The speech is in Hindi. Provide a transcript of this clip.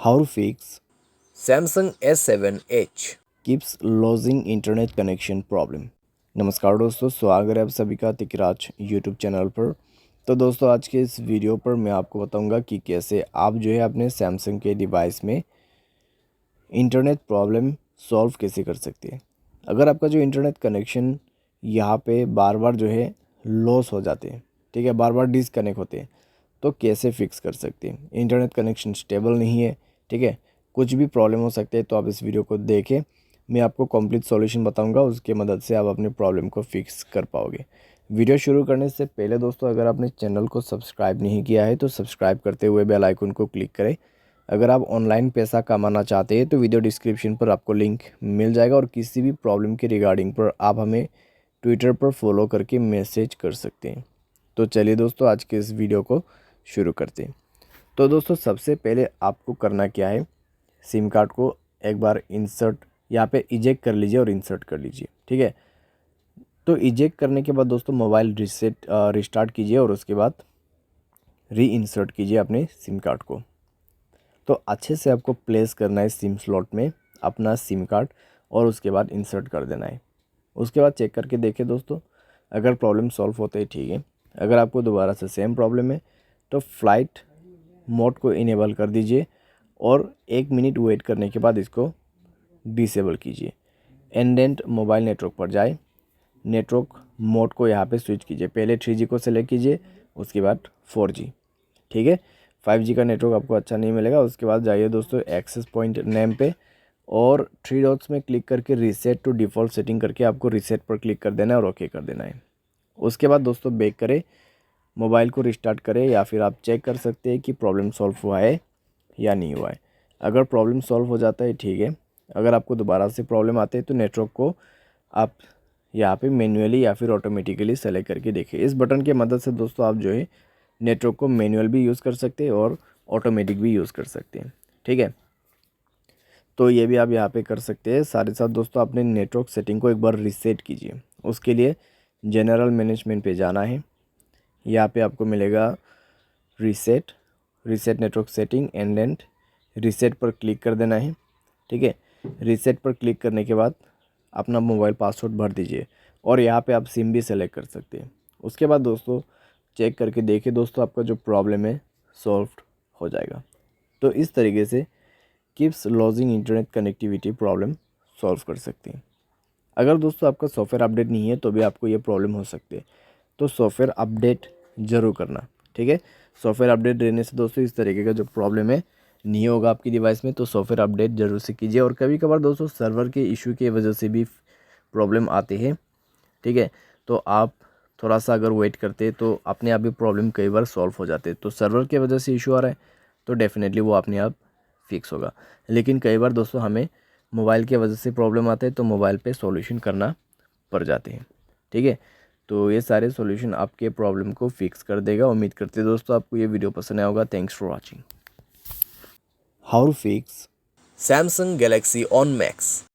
How to fix Samsung S7H। keeps losing internet connection problem। नमस्कार दोस्तों, स्वागत है आप सभी का तिकराज यूट्यूब चैनल पर। तो दोस्तों, आज के इस वीडियो पर मैं आपको बताऊंगा कि कैसे आप जो है अपने सैमसंग के डिवाइस में इंटरनेट प्रॉब्लम सॉल्व कैसे कर सकते हैं। अगर आपका जो इंटरनेट कनेक्शन यहाँ पे बार बार जो है लॉस हो जाते हैं, ठीक है, बार बार डिसकनेक्ट होते हैं, तो कैसे फिक्स कर सकते हैं। इंटरनेट कनेक्शन स्टेबल नहीं है, ठीक है, कुछ भी प्रॉब्लम हो सकते हैं। तो आप इस वीडियो को देखें, मैं आपको कंप्लीट सॉल्यूशन बताऊंगा, उसके मदद से आप अपने प्रॉब्लम को फिक्स कर पाओगे। वीडियो शुरू करने से पहले दोस्तों, अगर आपने चैनल को सब्सक्राइब नहीं किया है तो सब्सक्राइब करते हुए बेल आइकन को क्लिक करें। अगर आप ऑनलाइन पैसा कमाना चाहते हैं तो वीडियो डिस्क्रिप्शन पर आपको लिंक मिल जाएगा, और किसी भी प्रॉब्लम के रिगार्डिंग पर आप हमें ट्विटर पर फॉलो करके मैसेज कर सकते हैं। तो चलिए दोस्तों, आज के इस वीडियो को शुरू करते हैं। तो दोस्तों, सबसे पहले आपको करना क्या है, सिम कार्ड को एक बार इंसर्ट यहाँ पे इजेक्ट कर लीजिए और इंसर्ट कर लीजिए, ठीक है। तो इजेक्ट करने के बाद दोस्तों मोबाइल रिस्टार्ट कीजिए और उसके बाद री इंसर्ट कीजिए अपने सिम कार्ड को। तो अच्छे से आपको प्लेस करना है सिम स्लॉट में अपना सिम कार्ड, और उसके बाद इंसर्ट कर देना है। उसके बाद चेक करके देखें दोस्तों, अगर प्रॉब्लम सॉल्व होते है ठीक है। अगर आपको दोबारा से सेम प्रॉब्लम है तो फ्लाइट मोड को इनेबल कर दीजिए, और 1 मिनट वेट करने के बाद इसको डिसेबल कीजिए। एंडेंट मोबाइल नेटवर्क पर जाए, नेटवर्क मोड को यहाँ पे स्विच कीजिए। पहले 3G को सेलेक्ट कीजिए, उसके बाद 4G, ठीक है। 5G का नेटवर्क आपको अच्छा नहीं मिलेगा। उसके बाद जाइए दोस्तों एक्सेस पॉइंट नेम पे, और 3 डॉट्स में क्लिक करके रीसेट टू डिफ़ॉल्ट सेटिंग करके आपको रीसेट पर क्लिक कर देना है और ओके कर देना है। उसके बाद दोस्तों बैक करें, मोबाइल को रिस्टार्ट करें, या फिर आप चेक कर सकते हैं कि प्रॉब्लम सॉल्व हुआ है या नहीं हुआ है। अगर प्रॉब्लम सॉल्व हो जाता है ठीक है। अगर आपको दोबारा से प्रॉब्लम आते हैं तो नेटवर्क को आप यहाँ पे मैन्युअली या फिर ऑटोमेटिकली सेलेक्ट करके देखिए। इस बटन की मदद से दोस्तों आप जो है नेटवर्क को मैनुअल भी यूज़ कर सकते हैं और ऑटोमेटिक भी यूज़ कर सकते हैं, ठीक है। तो ये भी आप यहाँ पे कर सकते हैं। साथ ही साथ दोस्तों अपने नेटवर्क सेटिंग को एक बार रीसेट कीजिए। उसके लिए जनरल मैनेजमेंट पे जाना है। यहाँ पे आपको मिलेगा reset network setting and reset पर क्लिक कर देना है, ठीक है। रीसेट पर क्लिक करने के बाद अपना मोबाइल पासवर्ड भर दीजिए, और यहाँ पे आप सिम भी सेलेक्ट कर सकते हैं। उसके बाद दोस्तों चेक करके देखिए दोस्तों, आपका जो प्रॉब्लम है सॉल्व हो जाएगा। तो इस तरीके से keeps lodging internet connectivity problem solve कर सकते हैं। अगर दोस्तों आपका सॉफ्टवेयर अपडेट नहीं है तो भी आपको ये प्रॉब्लम हो सकती है, तो सॉफ्टवेयर अपडेट ज़रूर करना, ठीक है। सॉफ्टवेयर अपडेट रहने से दोस्तों इस तरीके का जो प्रॉब्लम है नहीं होगा आपकी डिवाइस में। तो सॉफ्टवेयर अपडेट जरूर से कीजिए। और कभी कभार दोस्तों सर्वर के इशू की वजह से भी प्रॉब्लम आते हैं, ठीक है। तो आप थोड़ा सा अगर वेट करते तो अपने आप ही प्रॉब्लम कई बार सॉल्व हो जाते। तो सर्वर की वजह से इशू आ रहा है तो डेफिनेटली वो अपने आप फिक्स होगा। लेकिन कई बार दोस्तों हमें मोबाइल की वजह से प्रॉब्लम आते हैं तो मोबाइल पे सॉल्यूशन करना पड़ जाते हैं, ठीक है। तो ये सारे सॉल्यूशन आपके प्रॉब्लम को फिक्स कर देगा। उम्मीद करते हैं दोस्तों आपको ये वीडियो पसंद आया होगा। Thanks for watching. How to fix Samsung Galaxy On Max।